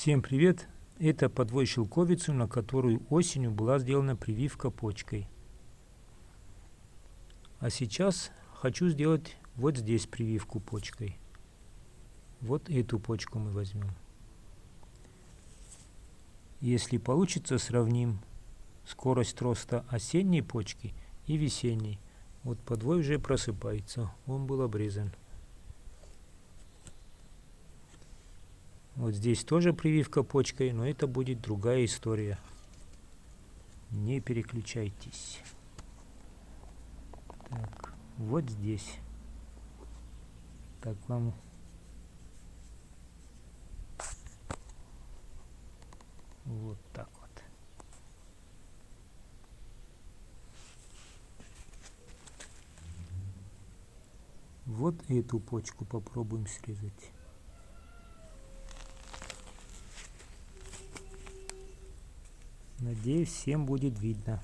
Всем привет! Это подвой шелковицу, на которую осенью была сделана прививка почкой. А сейчас хочу сделать вот здесь прививку почкой. Вот эту почку мы возьмем. Если получится, сравним скорость роста осенней почки и весенней. Вот подвой уже просыпается, он был обрезан. Вот здесь тоже прививка почкой, но это будет другая история. Не переключайтесь. Так, вот здесь. Так, вам вот так вот. Вот эту почку попробуем срезать. Надеюсь, всем будет видно.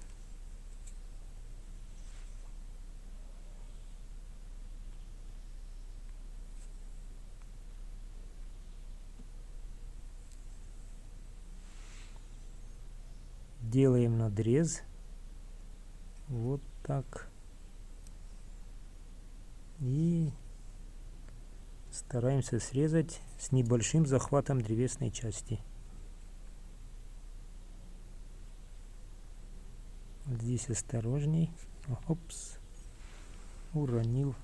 Делаем надрез. Вот так. И стараемся срезать с небольшим захватом древесной части. Вот здесь осторожней. Опс. Уронил.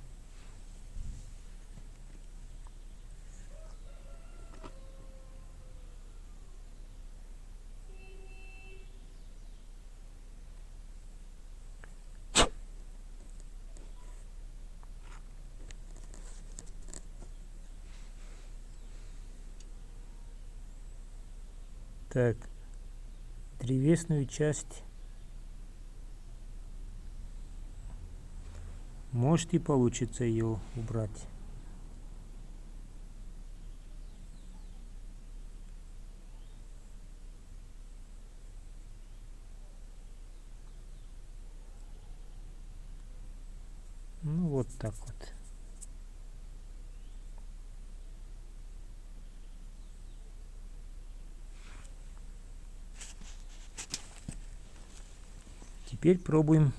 Так, древесную часть может и получится ее убрать. Ну вот так вот. Теперь пробуем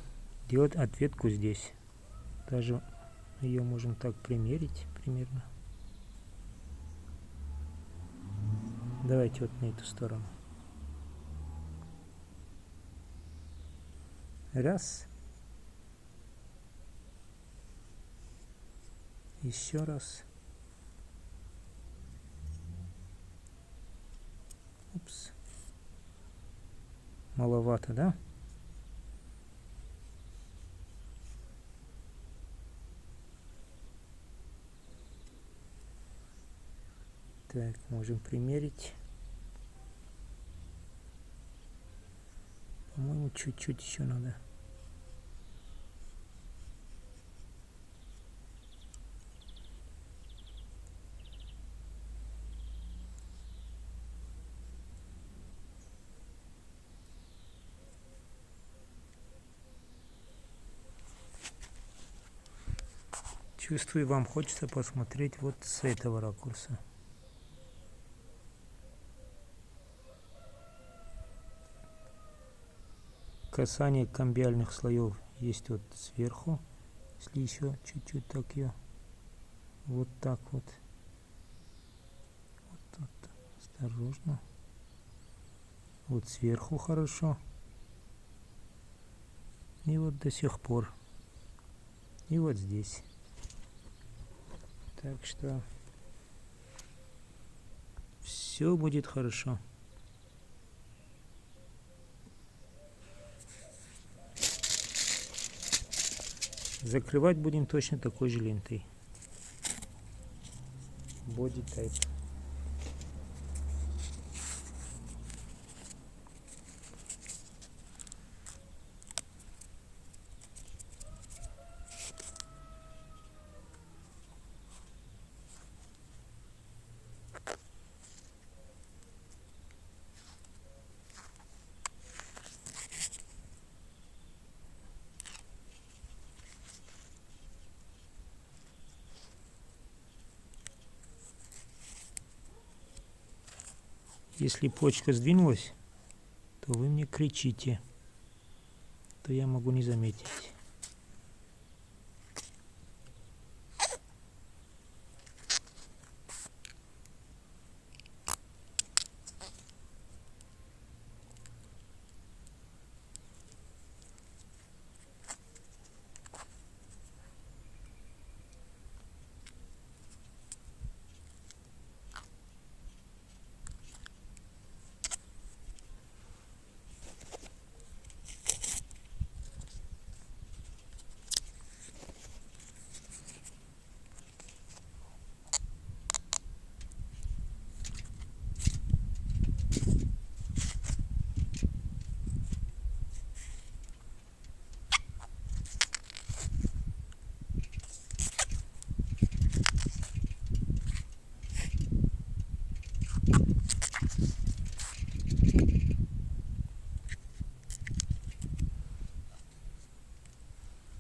делать ответку здесь. Даже ее можем так примерить примерно. Давайте вот на эту сторону. Раз. Еще раз. Упс. Маловато, да? Так, можем примерить. По-моему, чуть-чуть еще надо. Чувствую, вам хочется посмотреть вот с этого ракурса. Касание камбиальных слоев есть вот сверху, если еще чуть-чуть так ее, вот так вот. Вот, осторожно. Вот сверху хорошо. И вот до сих пор. И вот здесь. Так что все будет хорошо. Закрывать будем точно такой же лентой. Body Type. Если почка сдвинулась, то вы мне кричите, то я могу не заметить.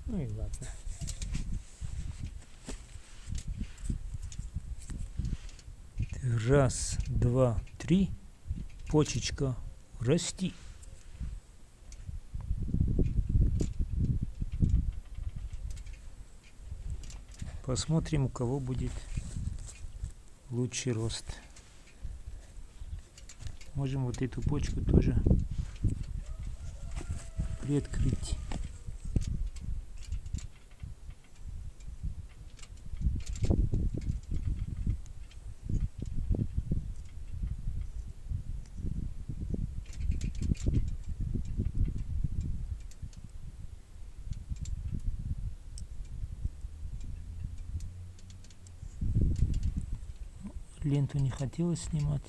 Ну и ладно. Раз, два, три. Почечка, расти. Посмотрим, у кого будет лучший рост. Можем вот эту почку тоже приоткрыть. Ленту не хотелось снимать.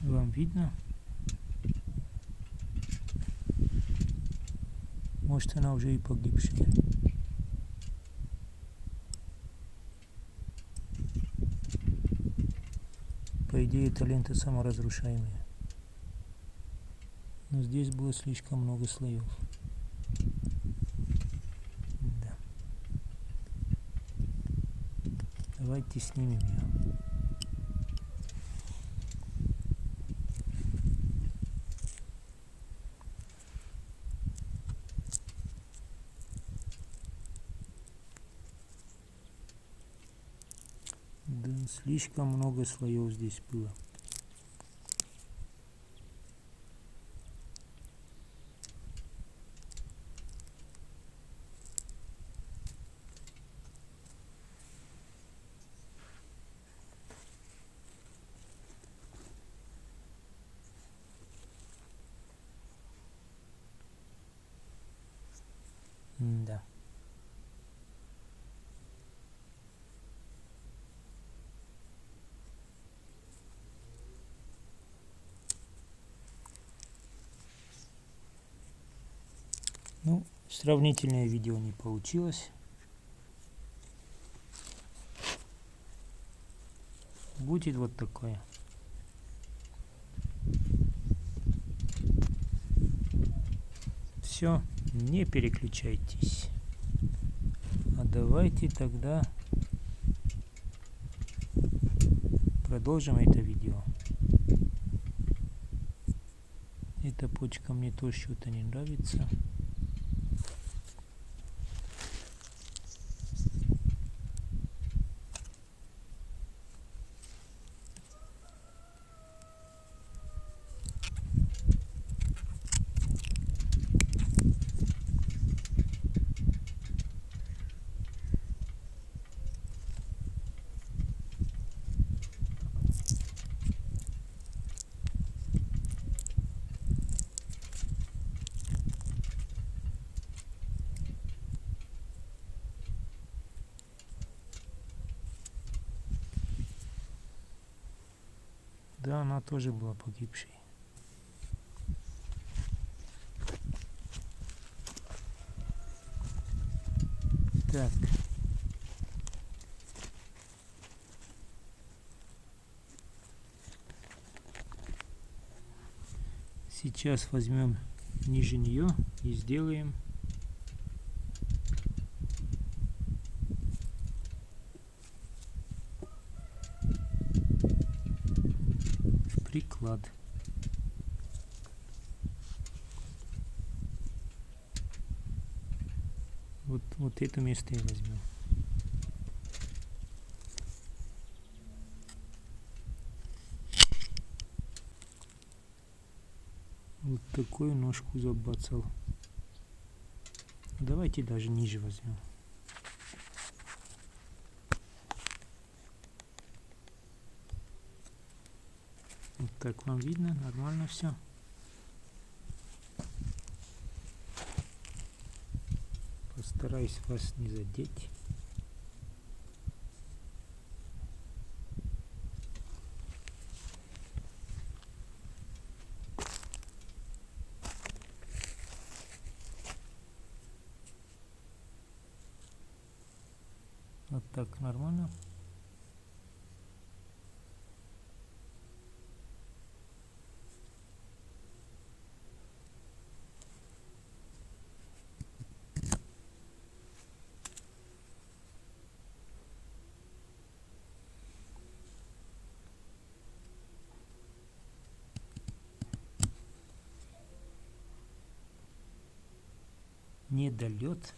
Вам видно? Может, она уже и погибшая. По идее, эта лента саморазрушаемая. Но здесь было слишком много слоев. Да. Давайте снимем ее. Да, слишком много слоев здесь было. Да. Ну, сравнительное видео не получилось. Будет вот такое. Все, не переключайтесь. А давайте тогда продолжим это видео. Эта почка мне тоже что-то не нравится. Да, она тоже была погибшей. Так. Сейчас возьмем ниже нее и сделаем приклад. Вот это место и возьмем. Вот такую ножку забацал. Давайте даже ниже возьмем. Вот так вам видно, нормально все. Постараюсь вас не задеть. Вот так нормально. Недолет.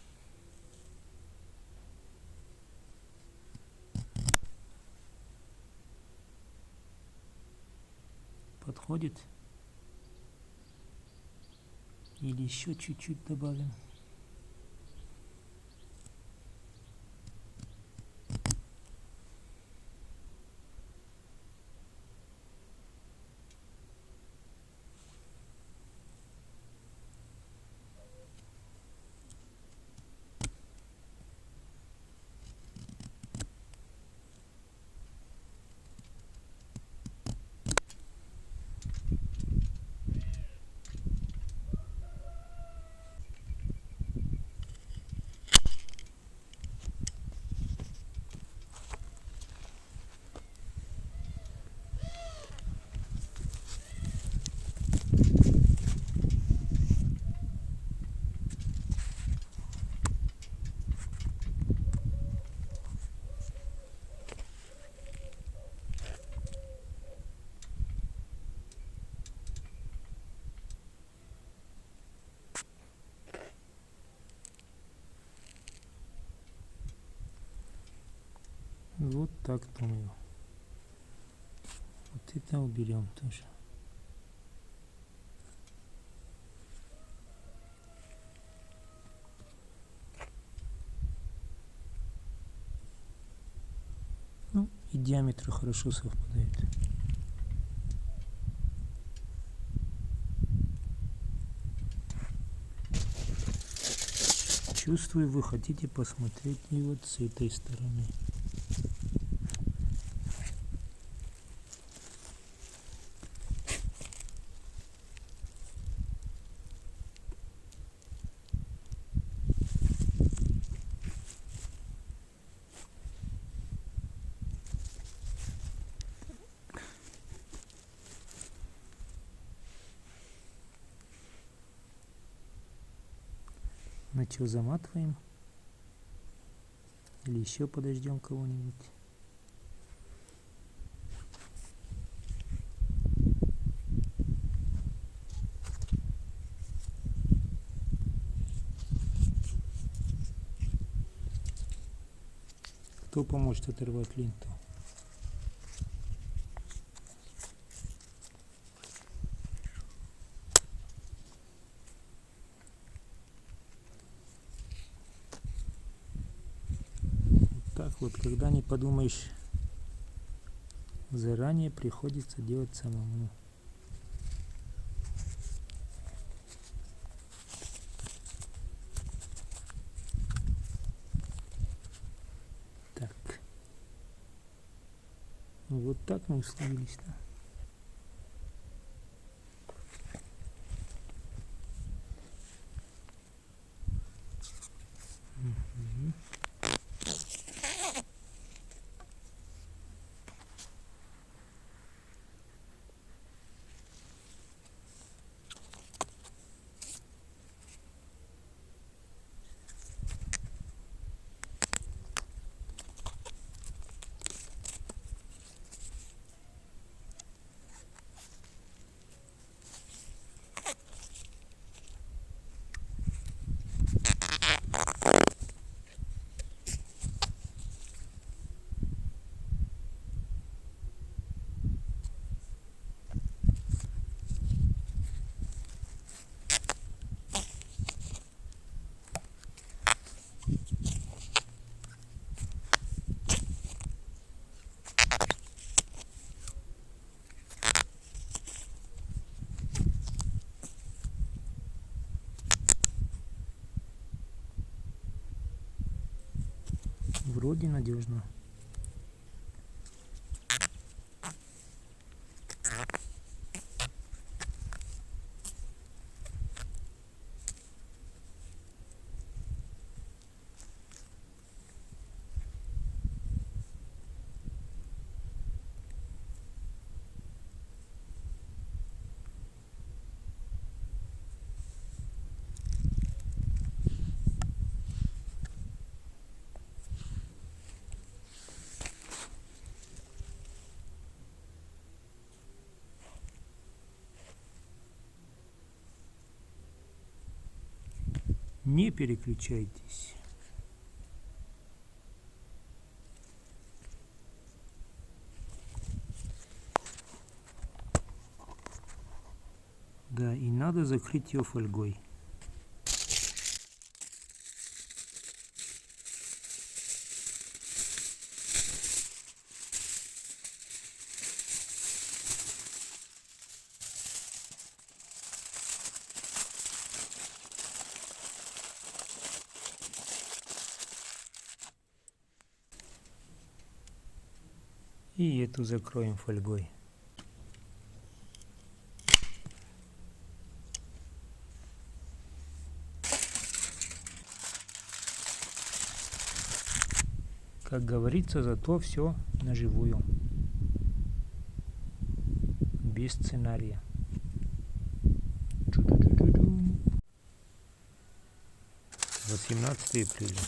Подходит. Или еще чуть-чуть добавим. Вот так думаю. Вот это уберем тоже. Ну и диаметры хорошо совпадают. Чувствую, вы хотите посмотреть и вот с этой стороны. На что заматываем? Или еще подождем кого-нибудь? Кто поможет оторвать ленту? Так вот, когда не подумаешь заранее, приходится делать самому. Так. Вот так мы условились-то. вроде надежно. Не переключайтесь. Да, и надо закрыть ее фольгой. И эту закроем фольгой. Как говорится, зато все наживую. Без сценария. 18 апреля.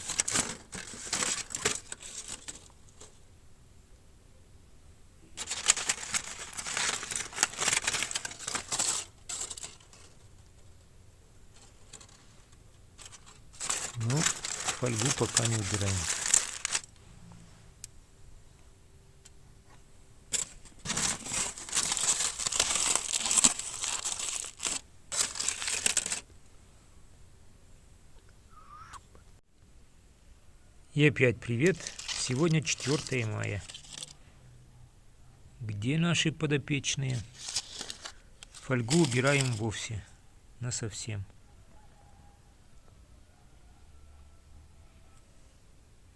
Ну, фольгу пока не убираем. И опять привет. Сегодня 4 мая. Где наши подопечные? Фольгу убираем вовсе. Насовсем.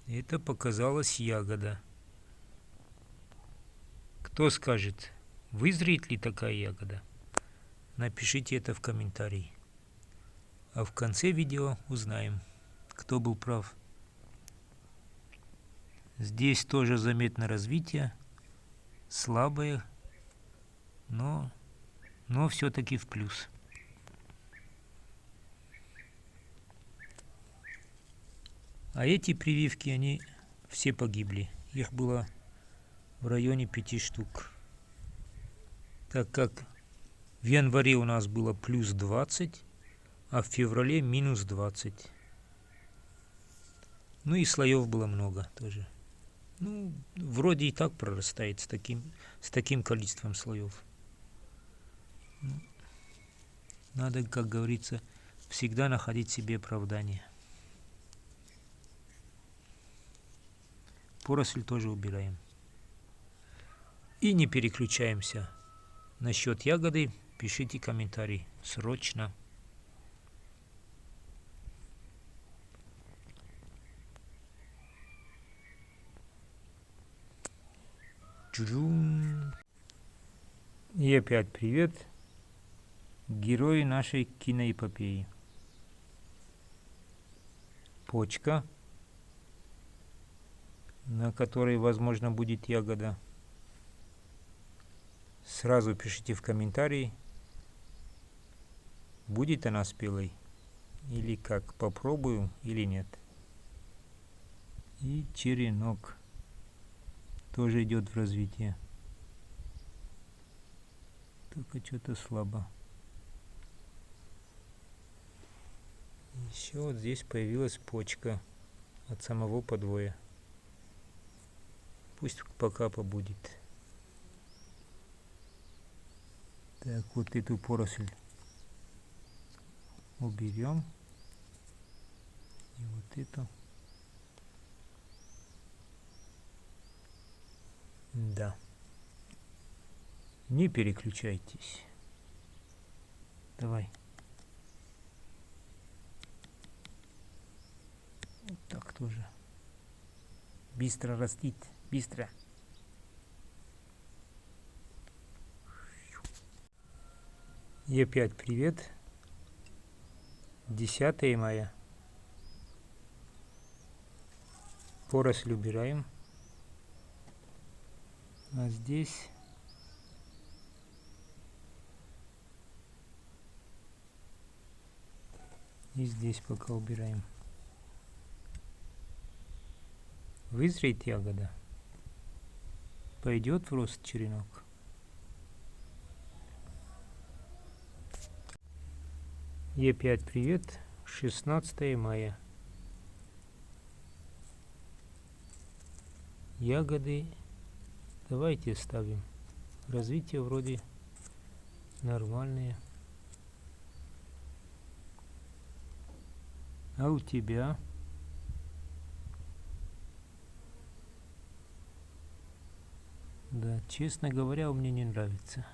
Это показалась ягода. Кто скажет, вызреет ли такая ягода? Напишите это в комментарии. А в конце видео узнаем, кто был прав. Здесь тоже заметно развитие. Слабое, но все-таки в плюс. А эти прививки, они все погибли. Их было в районе 5 штук. Так как в январе у нас было плюс 20, а в феврале минус 20. Ну и слоев было много тоже. Ну, вроде и так прорастает с таким количеством слоев. Надо, как говорится, всегда находить себе оправдание. Поросль тоже убираем. И не переключаемся. Насчет ягоды пишите комментарий. Срочно. И опять привет. Герои нашей киноэпопеи. Почка, на которой, возможно, будет ягода. Сразу пишите в комментарии, будет она спелой или как, попробую или нет. И черенок тоже идет в развитие. Только что-то слабо. Еще вот здесь появилась почка от самого подвоя. Пусть пока побудет. Так, вот эту поросль уберем. И вот эту. Да. Не переключайтесь. Давай. Вот так тоже. Быстро растит. Быстро. И опять привет. 10 мая. Поросль убираем. А здесь и здесь пока убираем. Вызреет ягода. Пойдет в рост черенок. И опять привет. 16 мая. Ягоды давайте ставим. Развитие вроде нормальное. А у тебя? Да, честно говоря, мне не нравится.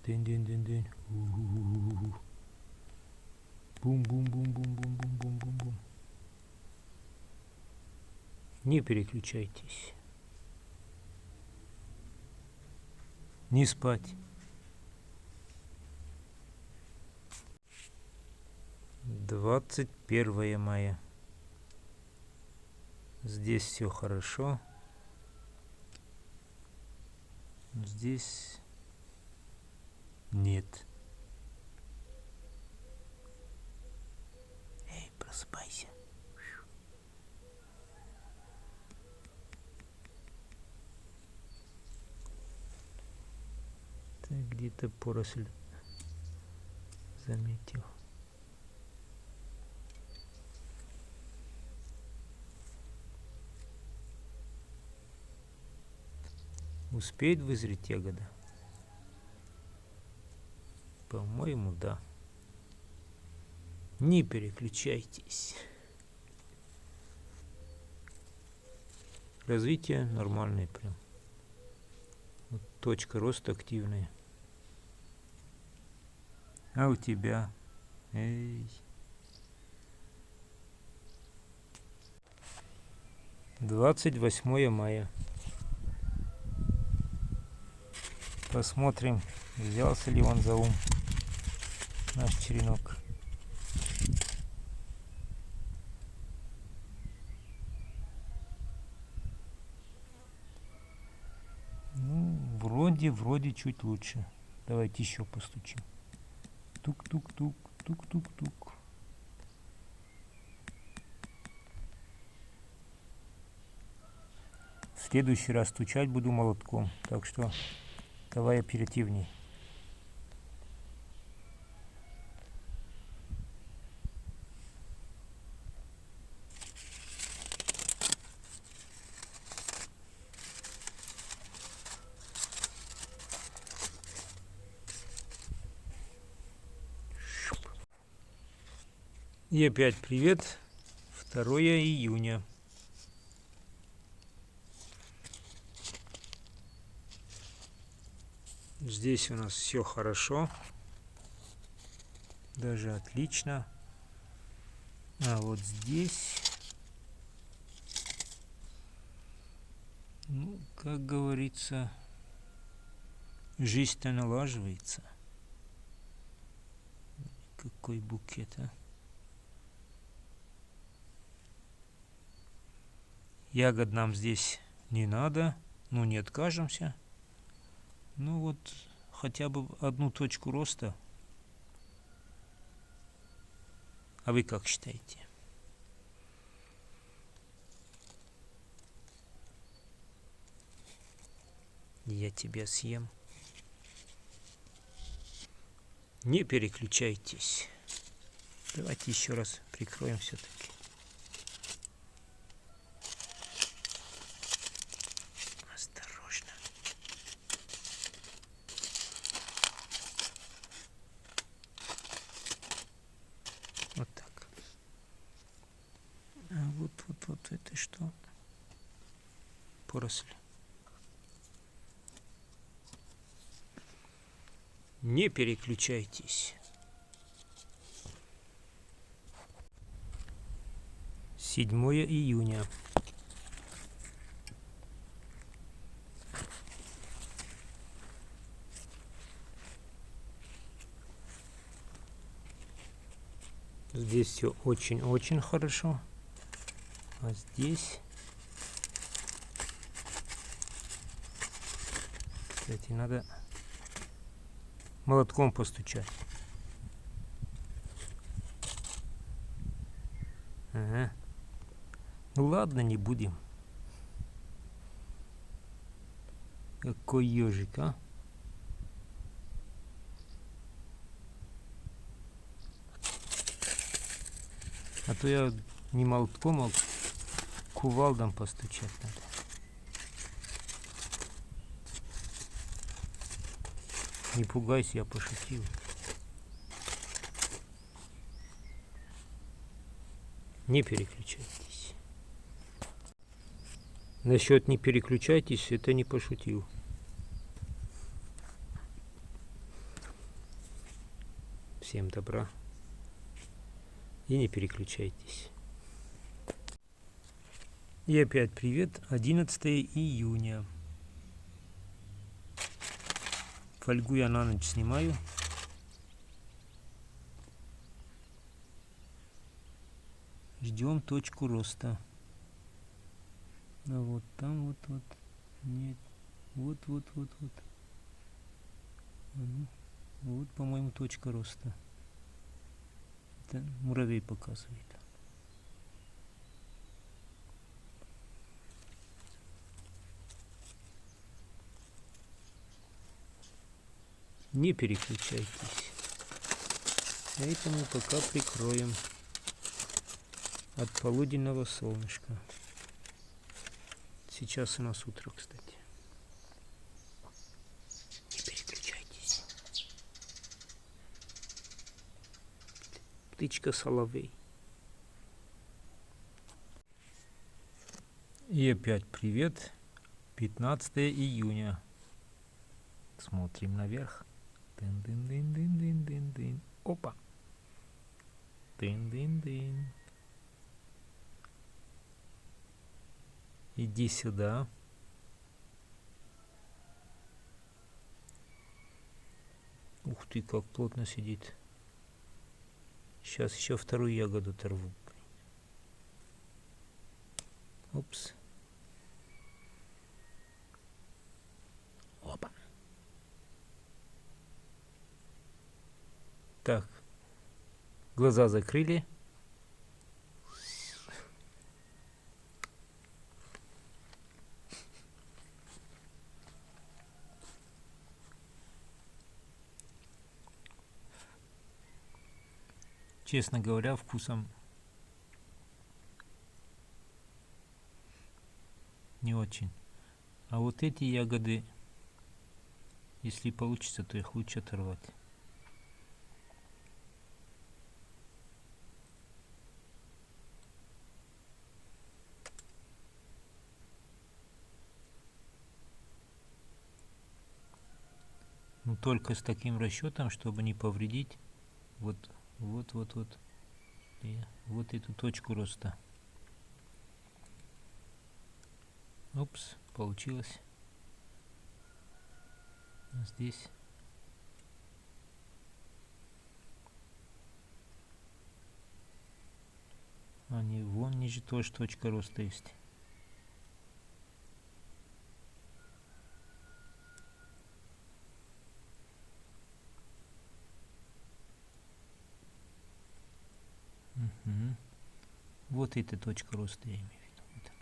Дын-дын-дын-дын. Бум-бум-бум-бум-бум-бум-бум-бум-бум. Не переключайтесь. Не спать. 21 мая. Здесь все хорошо. Здесь нет. Эй, просыпайся. Так, где-то поросль заметил. Успеет вызреть ягода? По-моему, да. Не переключайтесь. Развитие нормальное прям. Вот точка роста активная. А у тебя? Эй. 28 мая. Посмотрим, взялся ли он за ум наш черенок. Ну, вроде чуть лучше. Давайте еще постучим. Тук-тук-тук, тук-тук-тук. В следующий раз стучать буду молотком, так что давай оперативней. И опять привет. 2 июня. Здесь у нас все хорошо. Даже отлично. А вот здесь, ну, как говорится, жизнь-то налаживается. Какой букет, а? Ягод нам здесь не надо, ну не откажемся. Ну вот хотя бы одну точку роста. А вы как считаете? Я тебя съем. Не переключайтесь. Давайте еще раз прикроем все-таки. Осторожно. Вот так. А вот это что? Поросль. Не переключайтесь. 7 июня. Здесь все очень-очень хорошо. А здесь, кстати, надо молотком постучать. Ага. Ну ладно, не будем. Какой ежик, а? А то я не молотком, а кувалдом постучать надо. Не пугайся, я пошутил. Не переключайтесь. Насчет не переключайтесь, это не пошутил. Всем добра. И не переключайтесь. И опять привет. 11 июня. Фольгу я на ночь снимаю. Ждем точку роста. Да вот там вот. Нет. Вот. Вот, по-моему, точка роста. Это муравей показывает. Не переключайтесь. Поэтому пока прикроем от полуденного солнышка. Сейчас у нас утро, кстати. Не переключайтесь. Птичка соловей. И опять привет. 15 июня. Смотрим наверх. Дын-дын-дын-дын-дын-дын. Опа. Дын-дын-дын. Иди сюда. Ух ты, как плотно сидит. Сейчас еще вторую ягоду оторву. Опс. Опа. Так. Глаза закрыли. Честно говоря, вкусом не очень. А вот эти ягоды, если получится, то их лучше оторвать. Но только с таким расчетом, чтобы не повредить вот эту точку роста. Опс, получилось. А здесь вон ниже тоже точка роста есть. Угу. Вот эта точка роста, я имею в виду. Вот.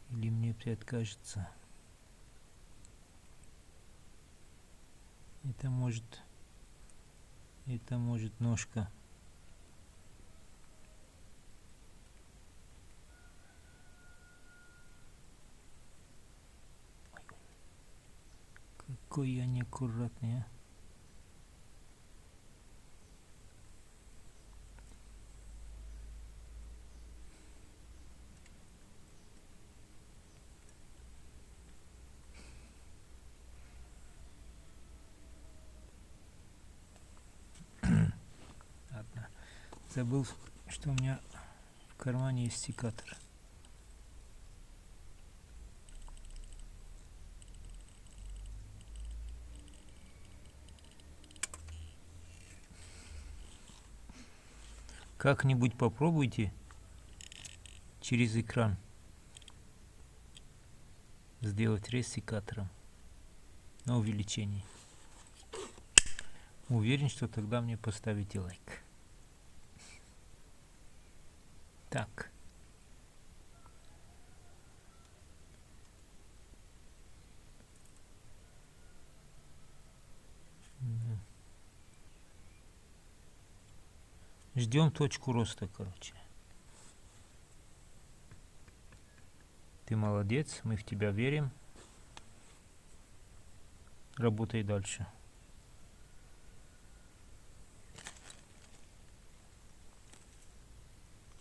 Или мне опять кажется. Это может ножка. Какой я неаккуратный, а. Ладно. Забыл, что у меня в кармане есть секатор. Как-нибудь попробуйте через экран сделать рез секатором на увеличении. Уверен, что тогда мне поставите лайк. Так. Ждем точку роста, короче. Ты молодец, мы в тебя верим. Работай дальше.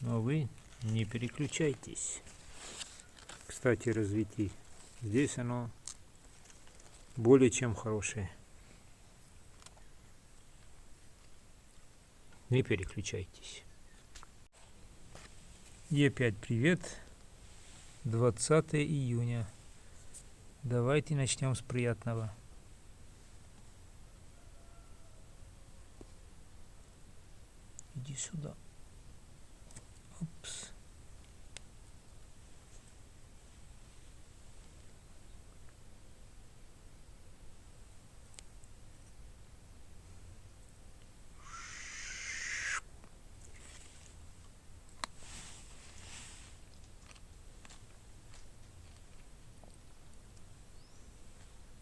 Но вы не переключайтесь. Кстати, развитие. Здесь оно более чем хорошее. Не переключайтесь. И опять привет. 20 июня. Давайте начнем с приятного. Иди сюда. Опс.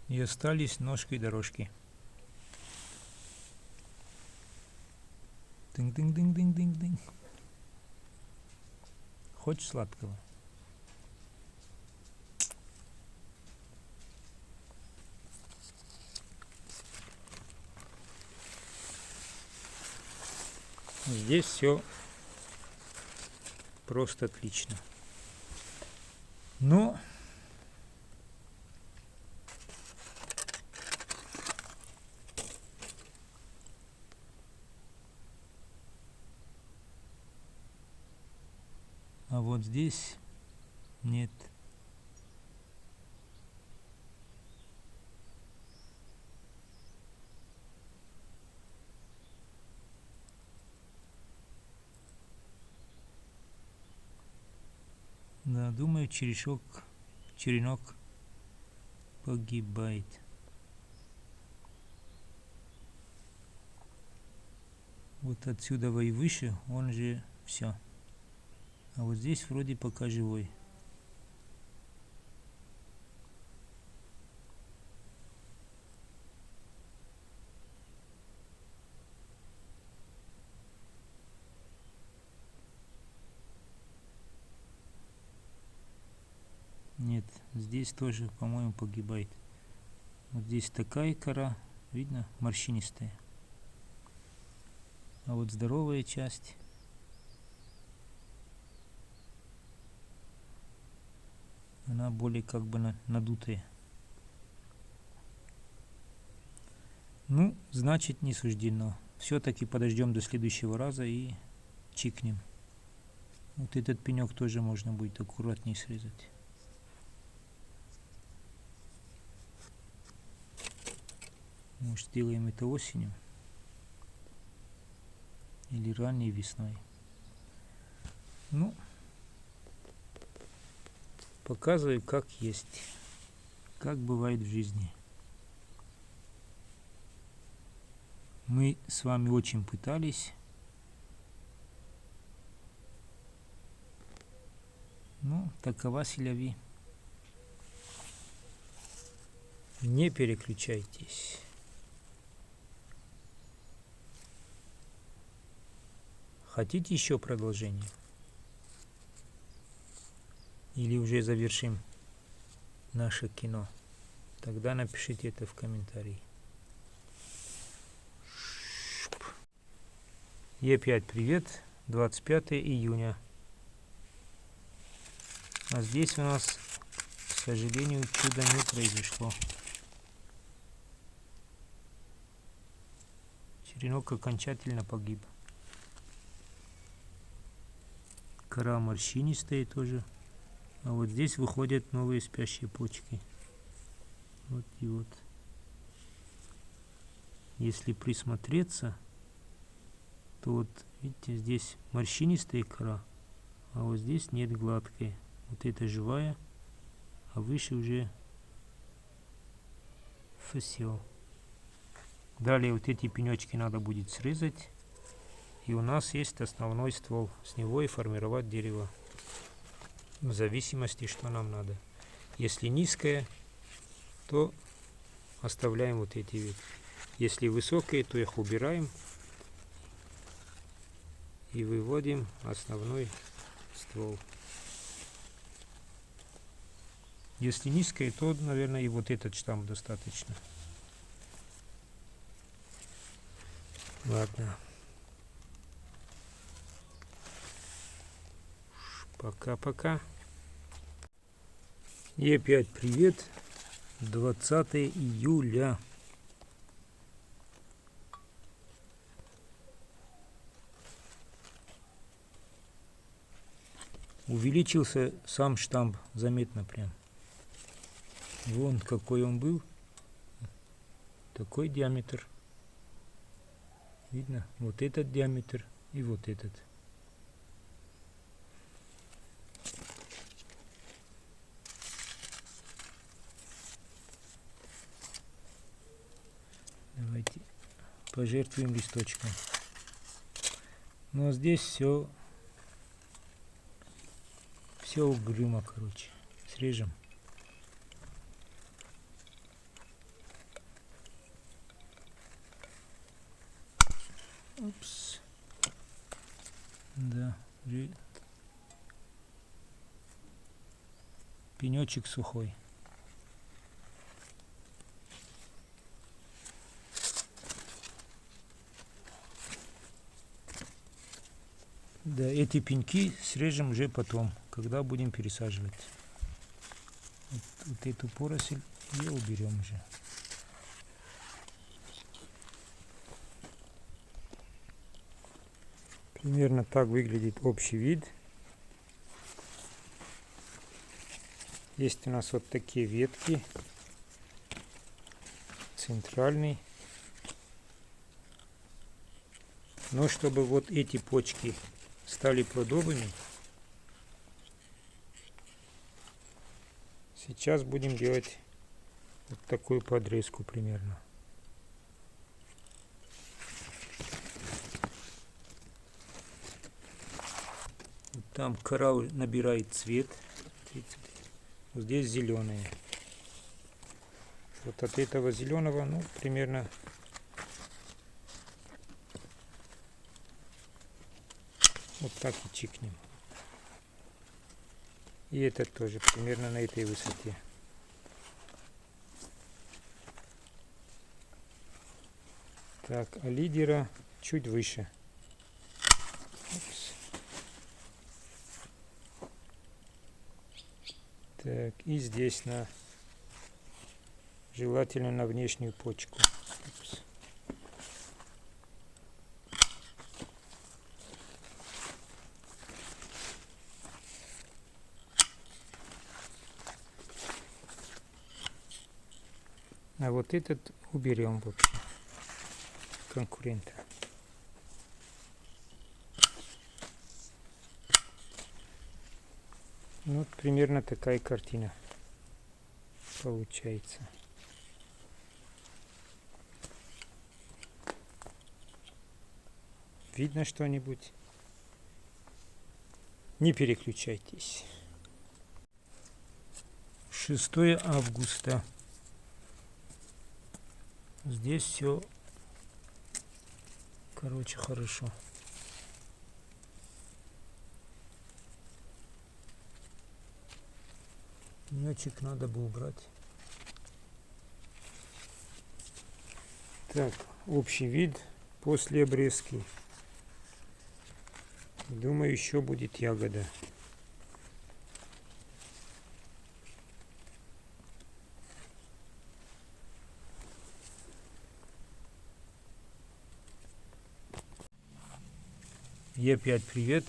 И остались ножки и дорожки. Дынь-дынь-дынь-дынь-дынь-дынь. Хочешь сладкого? Здесь все просто отлично. Но а вот здесь нет. Да, думаю, черенок погибает. Вот отсюда и выше, он же все. А вот здесь вроде пока живой. Нет, здесь тоже, по-моему, погибает. Вот здесь такая кора, видно, морщинистая. А вот здоровая часть она более как бы надутая. Ну, значит, не суждено. Все-таки подождем до следующего раза и чикнем. Вот этот пенек тоже можно будет аккуратнее срезать. Может, сделаем это осенью или ранней весной. Ну, показываю, как есть, как бывает в жизни. Мы с вами очень пытались. Ну, такова селяви. Не переключайтесь. Хотите еще продолжение? Или уже завершим наше кино? Тогда напишите это в комментарии. И опять привет. 25 июня. А здесь у нас, к сожалению, чудо не произошло. Черенок окончательно погиб. Кора морщинистая тоже. А вот здесь выходят новые спящие почки. Вот и вот. Если присмотреться, что вот, видите, здесь морщинистая кора, а вот здесь нет гладкой. Вот это живая, а выше уже фасел. Далее вот эти пенечки надо будет срезать. И у нас есть основной ствол. С него и формировать дерево. В зависимости, что нам надо. Если низкое, то оставляем вот эти ветки. Если высокие, то их убираем. И выводим основной ствол. Если низкое, то, наверное, и вот этот штамм достаточно. Ладно. Пока-пока. И опять привет. 20 июля. Увеличился сам штамп заметно прям. Вон какой он был. Такой диаметр. Видно? Вот этот диаметр и вот этот. Давайте пожертвуем листочком. Но здесь все угрюмо, короче. Срежем. Упс. Да. Пенечек сухой. Да, эти пеньки срежем уже потом, когда будем пересаживать. Вот эту поросль и уберем уже. Примерно так выглядит общий вид. Есть у нас вот такие ветки. Центральный. Но чтобы вот эти почки стали плодовыми, сейчас будем делать вот такую подрезку примерно. Вот там кора набирает цвет. Вот здесь зеленые. Вот от этого зеленого, ну, примерно вот так и чикнем. И этот тоже примерно на этой высоте. Так, а лидера чуть выше. Упс. Так, и здесь желательно на внешнюю почку. Упс. А вот этот уберем вообще, конкурента. Ну, вот примерно такая картина получается. Видно что-нибудь? Не переключайтесь. 6 августа. Здесь все, короче, хорошо. Пенечек надо бы убрать. Так, общий вид после обрезки. Думаю, еще будет ягода. И опять привет.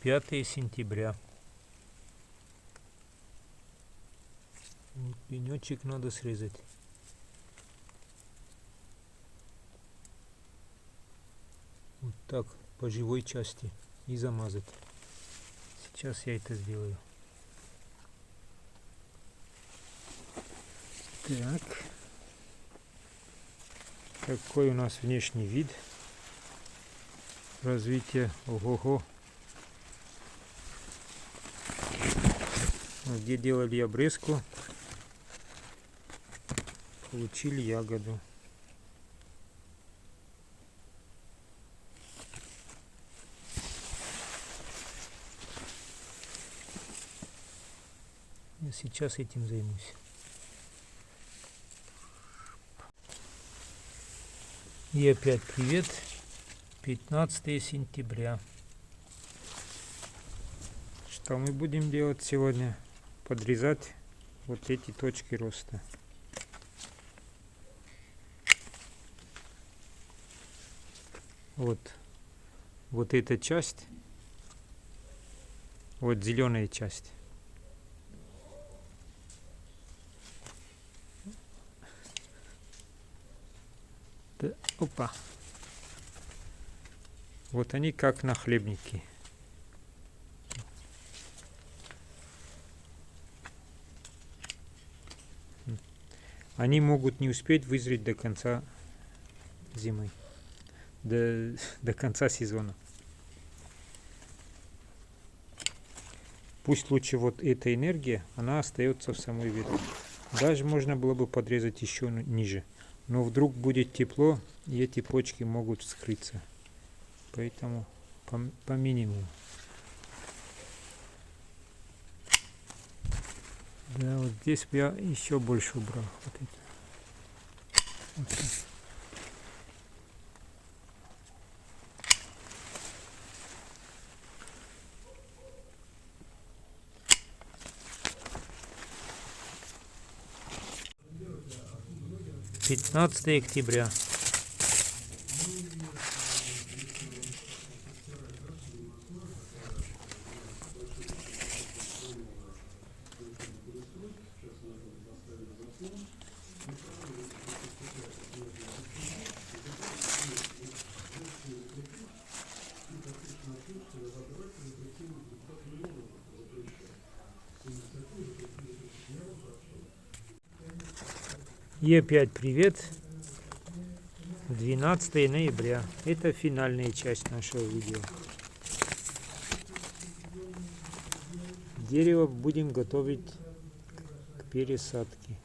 5 сентября. Вот пенечек надо срезать. Вот так по живой части и замазать. Сейчас я это сделаю. Так. Какой у нас внешний вид. Развитие. Ого-го. Где делали обрезку, получили ягоду. Я сейчас этим займусь. И опять привет. 15 сентября. Что мы будем делать сегодня? Подрезать вот эти точки роста. Вот эта часть, вот зеленая часть. Да, опа. Вот они как нахлебники. Они могут не успеть вызреть до конца зимы, до конца сезона. Пусть лучше вот эта энергия, она остается в самой ветке. Даже можно было бы подрезать еще ниже. Но вдруг будет тепло, и эти почки могут вскрыться. Поэтому по минимуму. Да, вот здесь я еще больше убрал. Вот это. Вот так. Пятнадцатое октября. И опять привет. 12 ноября. Это финальная часть нашего видео. Дерево будем готовить к пересадке.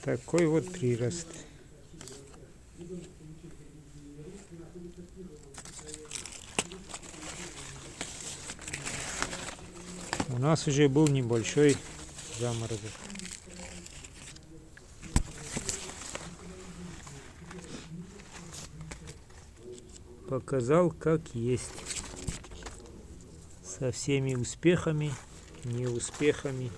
Такой вот прирост. У нас уже был небольшой заморозок. Показал, как есть. Со всеми успехами, неуспехами.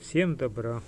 Всем добра.